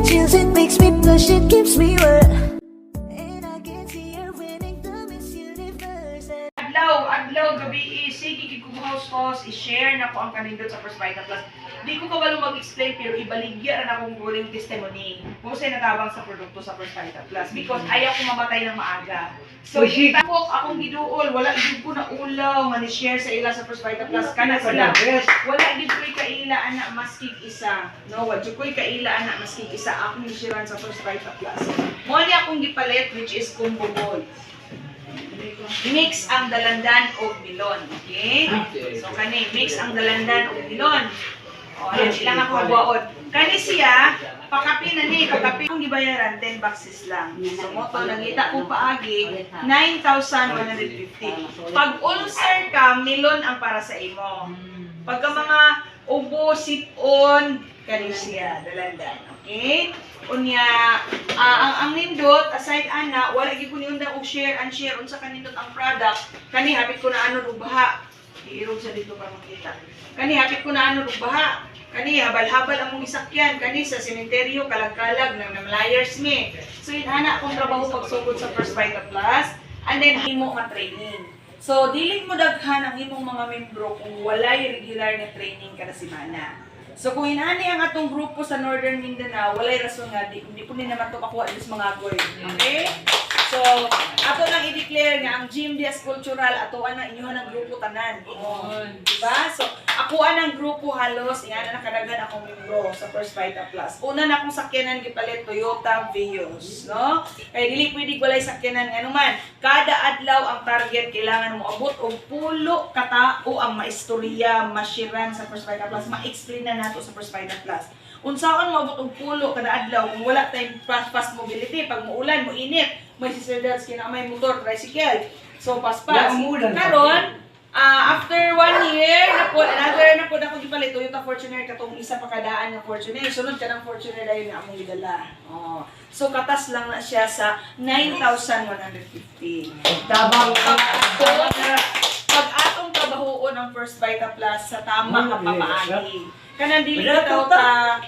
chills, it makes me blush, it keeps me wet. And I can see her winning the Miss Universe. Adlaw, gabi, sige, kikumuhos-hos, i-share na ko ang kanindot sa First Vita Plus. Di ko kabalo mag-explain, pero ibaligya na akong huling testimony kung sa'y natabang sa produkto sa First Vita Plus. Because ayaw ko mamatay ng maaga. So, tapok akong giduol, wala gid ko na ulaw, mani-share sa ila sa First Vita Plus. Kana sila, wala gid ko'y kaila, anak, maskig isa. No, wala ko'y kaila, anak, maskig isa. Akong isiran sa First Vita Plus. Mo ni akong gipalit, which is combo gold. Mix ang dalandan o milon, okay? So kani mix ang dalandan o milon. O ayan, ilang ako magwaon. Kani siya, pakapi na ni, pagkapi kong gibayaran 10 boxes lang. So mo to nangita kong paagi 9,150. Pag ulcer ka, milon ang para sa imo. Pagka mga ubo, sipon, kani siya, dalandan, okay? Unya, ang nindot, aside ana, wala gyud ko niundang og share and share unsa kanindot ang product. Kani hapit ko na ano og baha. Iirog sa dito para makita. Kani hapit ko na ano og baha. Kani habal-habal ang mong isakyan. Kani sa sementeryo kalag-kalag nang namlayers me. So inana akong trabaho pagsugod sa First Vita Plus and then himo nga training. So dili mo daghan ang imong mga membro kung walay regular na training kada semana. So kung inani ang atong grupo sa Northern Mindanao, walay rason nga hindi ko ni naman to makuha dis mga goy. Okay? So ato lang i-declare nga ang Gym Diaz Cultural ato ana inyo ang grupo tanan. Diba? So ako ang grupo halos ingana nakadaghan akong membro sa First Vita Plus. Una na akong sakyanan gipalit Toyota Vios, no? Kay dili pwede walay sakyanan nga naman. Kada adlaw ang target kailangan mo abot og pulo ka tao ang maistorya, mashiran sa First Vita Plus, ma-explain na nato sa First Vita Plus. Unsaon maabot og pulo kada adlaw kung wala tayong fast mobility, pag muulan, moinit, may sisildads kinamay motor, tricycle. So paspas. Karon after 1 year, another na po ako gipalit Toyota Fortuner katong isa pa kadaan nga Fortuner. Sunod ka ng Fortuner dayon nga among gidala. So katas lang na siya sa 9,150. Tabang Pag atong trabahoon ang First Vita Plus sa tama nga pamaagi. Kanang dili daw ta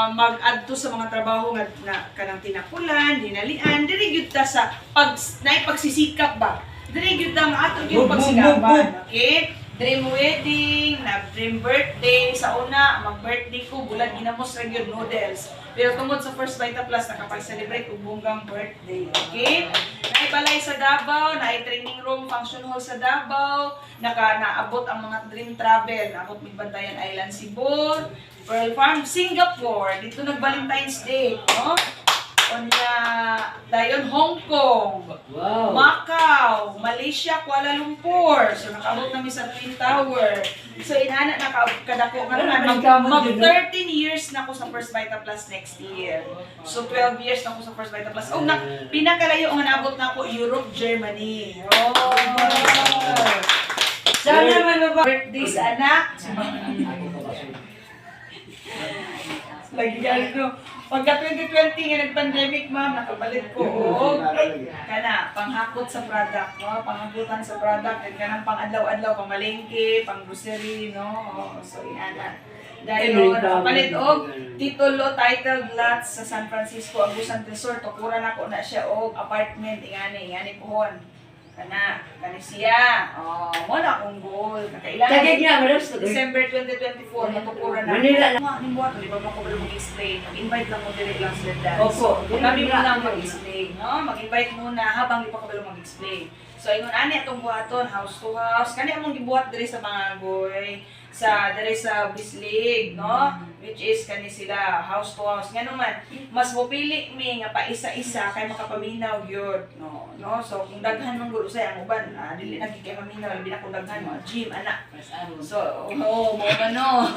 mag-adto sa mga trabaho nga kanang tinapulan, dinalian, dili gyud ta sa pagsisikap ba. Dili gyud ta ato gyud pagsikapan, okay? Dream wedding, dream birthday, sa una mag-birthday ko bulan ginamos ra gyud noodles. Pero tungod sa First Vita Plus nakapag-celebrate og bunggang birthday, okay? Naibalay sa Davao, training room, function hall sa Davao, naabot ang mga dream travel, naabot mig Bantayan Island, Cebu, Pearl Farm, Singapore, dito nag-Valentine's Day, no? Onya, dayon Hong Kong, Macau, Malaysia, Kuala Lumpur. So nakaabot namin sa Twin Tower. So inana nakadako nga naman mag 13 years na ako sa First Vita Plus next year. So 12 years na ako sa First Vita Plus. Oh, pinakalayo nga naabot na ako Europe, Germany. Oh. Sana man birthday sa anak. Lagi no. Pagka 2020 nga nag-pandemic, ma'am, nakabalik ko kana panghakot sa product, no? Panghabutan sa product, and kanang pang-adlaw-adlaw, pang-malengke, pang-grocery, no? So inana. Dahil palit og titulo, title lots sa San Francisco, Agusan Resort, tukuran ako na siya og apartment, ingani pohon. Kani siya. Mo na akong goal. Kakailangan. Tagad niya, madam. December 2024, matukuran na. Manila na. Di ba ko ba mag-explain? Mag-invite lang mo direct lang sila dance. Opo. Kami muna mag-explain. No? Mag-invite muna habang di pa ko ba mag-explain. So, ingon ani atong buhaton, house to house. Kani among gibuhat diri sa mga boy. Diri sa Bislig, no? Which is kani sila house to house. Nga naman, mas mopili mi nga pa isa-isa kay makapaminaw gyud, no? So kung daghan mong gulo say ang uban, dili na kay maminaw labi na kung daghan mo gym ana. So mo ano?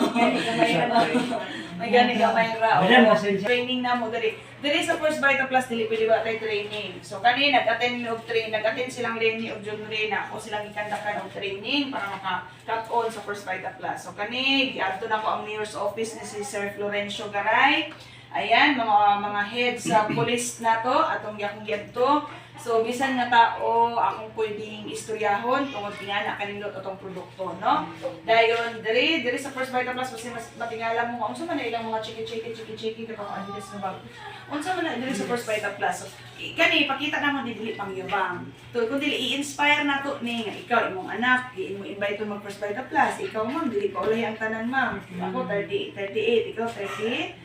May gani gamay ra. Training na mo diri. Diri sa First Vita Plus dili pwede ba tay training. So kani nag-attend silang Lenny og John Reyna. Ako silang ikandakan og training para maka-cut on sa First Vita Plus. So kani giadto na ko ang mayor's office ni si Sir Florencio Garay. Ayan, mga head sa police na to, atong yakong to. So, bisan nga tao, akong pwedeng istoryahon tungod nga na kanindot atong produkto, no? Dayon, diri sa First Vita Plus, kasi mas matingala mo, unsa man na ilang mga chiki katong adidas na bag. Unsa man na diri sa First Vita Plus. So, kani, pakita naman dili pangyabang. To, kung dili, i-inspire na to ni, ikaw, imong anak, imong invite to mag First Vita Plus. Ikaw, ma'am, dili pa ulay ang tanan, ma'am. Ako, 38, ikaw, 39.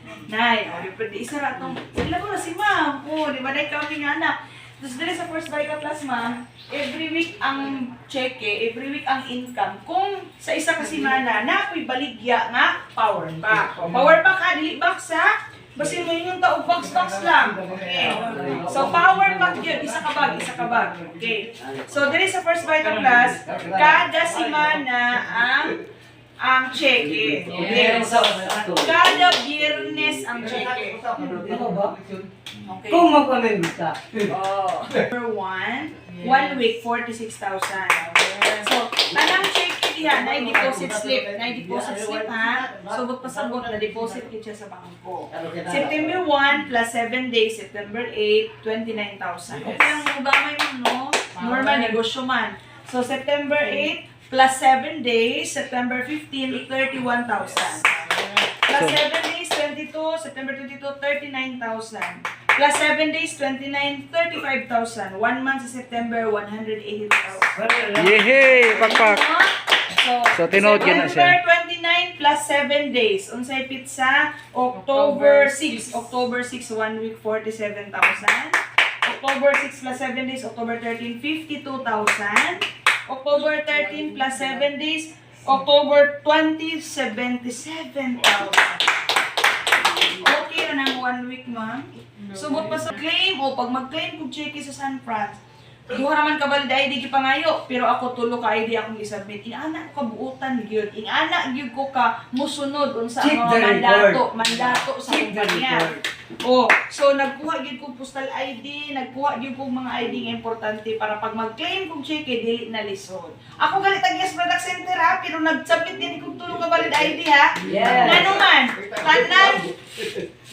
O, di pwede isa ra tong, sila ko na si ma'am. O, di ba na ikaw ang anak. Tapos dili sa First Vita Plus, ma'am, every week ang cheque, every week ang income. Kung sa isa ka semana, na ako'y baligya nga power back. Power back ha, dili back sa, basta mo yung taog box lang. Okay. So power back yun, isa ka bag. Okay. So dili sa First Vita Plus, kada semana ang cheque. Okay. So, kada biyernes ang cheque. Okay. Kung magpamember ka. Oh. Number 1 week, 46,000. So, tanang check diha, na deposit slip. Ha? So, pasabot na deposit kit siya sa bangko. September 1 plus 7 days, September 8, 29,000. Okay ang gamay mo, no? Normal negosyo man. So, September 8 plus 7 days, September 15, 31,000. Plus 7 days, 22, September 22, 39,000. Plus 7 days, 29, 35,000. 1 month sa September, 180,000. Yehey! Pakpak! So, tinood yun na siya. September 29 plus 7 days. Unsay pizza? October 6. October 6, 1 week, 47,000. October 6 plus 7 days, October 13, 52,000. October 13 plus 7 days, October 20, 77,000. Okay na ng 1 week, ma'am. Subot pa sa claim o pag mag-claim kung check sa San Franz. Duha naman ka valid ID di pangayo, pero ako tulo ka ID akong isubmit. Inaana ko kabuutan gyud. Inaana gyud ko ka musunod unsa ang mga mandato sa kumpanya. Oh, so nagkuha gyud ko postal ID, nagkuha gyud ko mga ID nga importante para pag mag-claim kung check dili na lisod. Ako galit ang Yes Product Center ha, pero nag-submit din ko tulo ka valid ID ha. Yes. Ngano man? Tanan.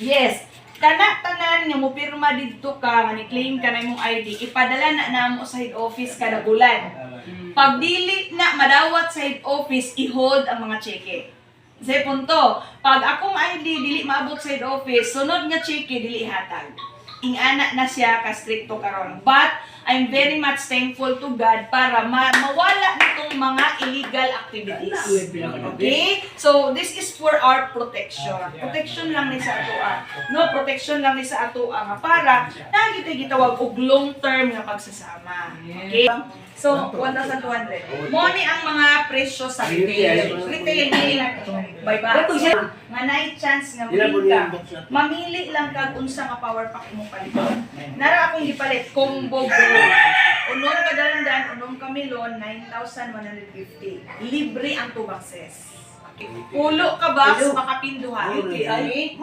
Yes. Tanan nga mo pirma didto ka, mani-claim ka na imong ID, ipadala na namo sa head office kada bulan. Pag dili na madawat sa head office, i-hold ang mga cheque. Sa punto, pag akong ID dili maabot sa head office, sunod nga cheque dili hatag. Ingana na siya ka stricto karon. But I'm very much thankful to God para mawala nitong mga illegal activities. Okay? So this is for our protection. Protection lang ni sa atoa. No, protection lang ni sa atoa nga para nagitay gitawag og long-term nga pagsasama. Okay? So 1,200. Mo ni ang mga presyo sa retail. Retail by box. Nga night chance nga ka. Mamili lang kag unsa nga power pack imong paliton. Nara akong gipalit combo gold. Unong kadalandan, unong kamilon 9,150. Libre ang 2 boxes. Pulo ka box makapinduha. Okay.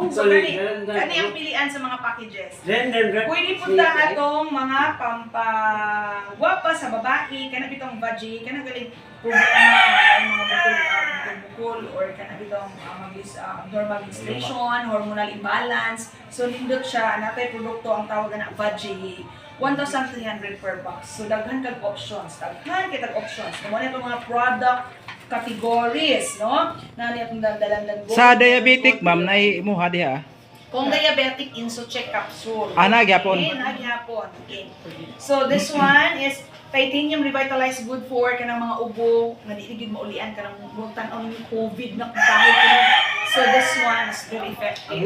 So kani ang pilian sa mga packages. Pwede punta atong mga pampagwapa sa babae, kana bitong veggie, kana galing problema mga bukol or kana bitong abnormal menstruation, hormonal imbalance. So nindot siya, natay produkto ang tawag na veggie. 1,300 per box. So daghan kag options. Daghan kay kag options. Mo na itong mga product categories, no? Nani atong dalan Sa diabetic, ma'am, naimuha diha. Kung diabetic, Insocheck capsule. Nagyapon. Okay, nagyapon. Okay. So this one is titanium revitalized good for kanang mga ubo nga di gid maulian kanang butan on COVID na dahil kini. So this one is very effective.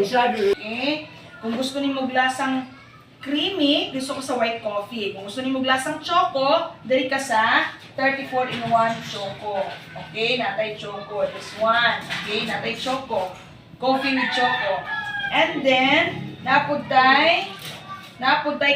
Okay. Kung gusto nimo glasang creamy, gusto ko sa white coffee. Kung gusto nimo glasang choco, diri ka sa 34-in-1 choco. Okay, natay choco. This one. Okay, natay choco. Coffee with choco. And then, napudtay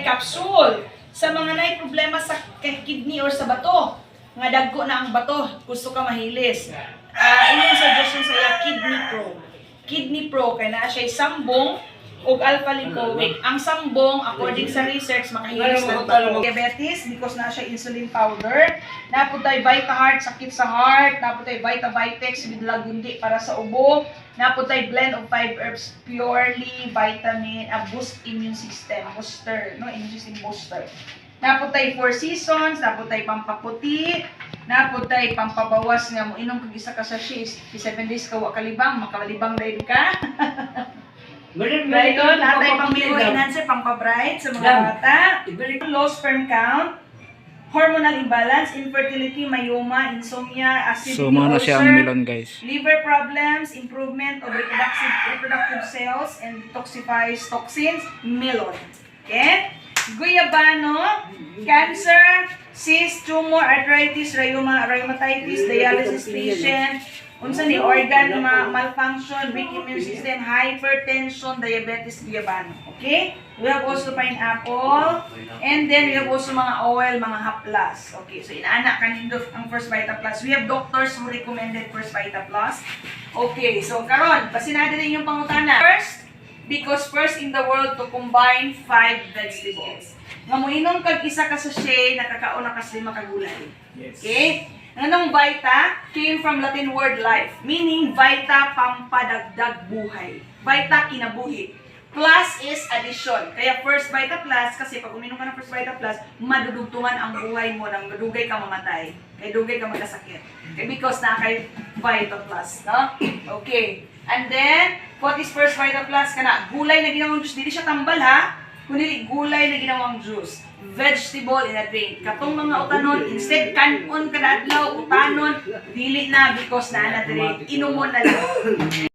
capsule. Sa mga nay problema sa kidney or sa bato, nga dagko na ang bato, gusto ka mahilis. Inyong suggestion sa Kidney Pro. Kidney Pro, kaya na siya sambong, ug alpha lipoic. Ang sambong according sa research makahilis ng diabetes because na siya insulin powder. Naputay Vita Heart sakit sa heart, naputay Vita Vitex with lagundi para sa ubo, naputay blend of 5 herbs purely vitamin boost immune system booster, no, immune system booster. Naputay 4 seasons, naputay pampaputi, naputay pampabawas nga mo inom kag isa ka sachet 7 days ka wa kalibang, makalibang dahil ka. Right on, natay pang migo enhancer, pang pa-bright sa mga bata. Low sperm count, hormonal imbalance, infertility, myoma, insomnia, acidity, So mga na siya ang ulcer, melon guys. liver problems, improvement of reproductive cells, and detoxifies toxins, melon. Okay? Guyabano, cancer, cyst, tumor, arthritis, rheumatitis, dialysis patient, unsa ni organ malfunction, weak immune system, hypertension, diabetes, guyabano. Okay? We have also pineapple, and then we have also mga oil, mga haplas. Okay, so inaana kanindo ang First Vita Plus. We have doctors who recommended First Vita Plus. Okay, so karon, pasinada din yung pangutana. First, because first in the world to combine 5 vegetables. Nga mo inom kag isa ka sachet, nakakaon na kas 5 ka gulay. Okay? Anong vita came from Latin word life, meaning vita pampadagdag buhay. Vita kinabuhi. Plus is addition. Kaya First Vita Plus, kasi pag uminom ka ng First Vita Plus, madudugtungan ang buhay mo nang madugay ka mamatay. Kaya dugay ka magkasakit. Okay, because na kay Vita Plus, no? Okay. And then, what is First Vita Plus? Kana, gulay na ginawang juice. Dili siya tambal ha, kundi gulay na ginawang juice. Vegetable in a drink. Katong mga utanon, instead kanon kada adlaw utanon, dili na because na na dire, inomon na lang.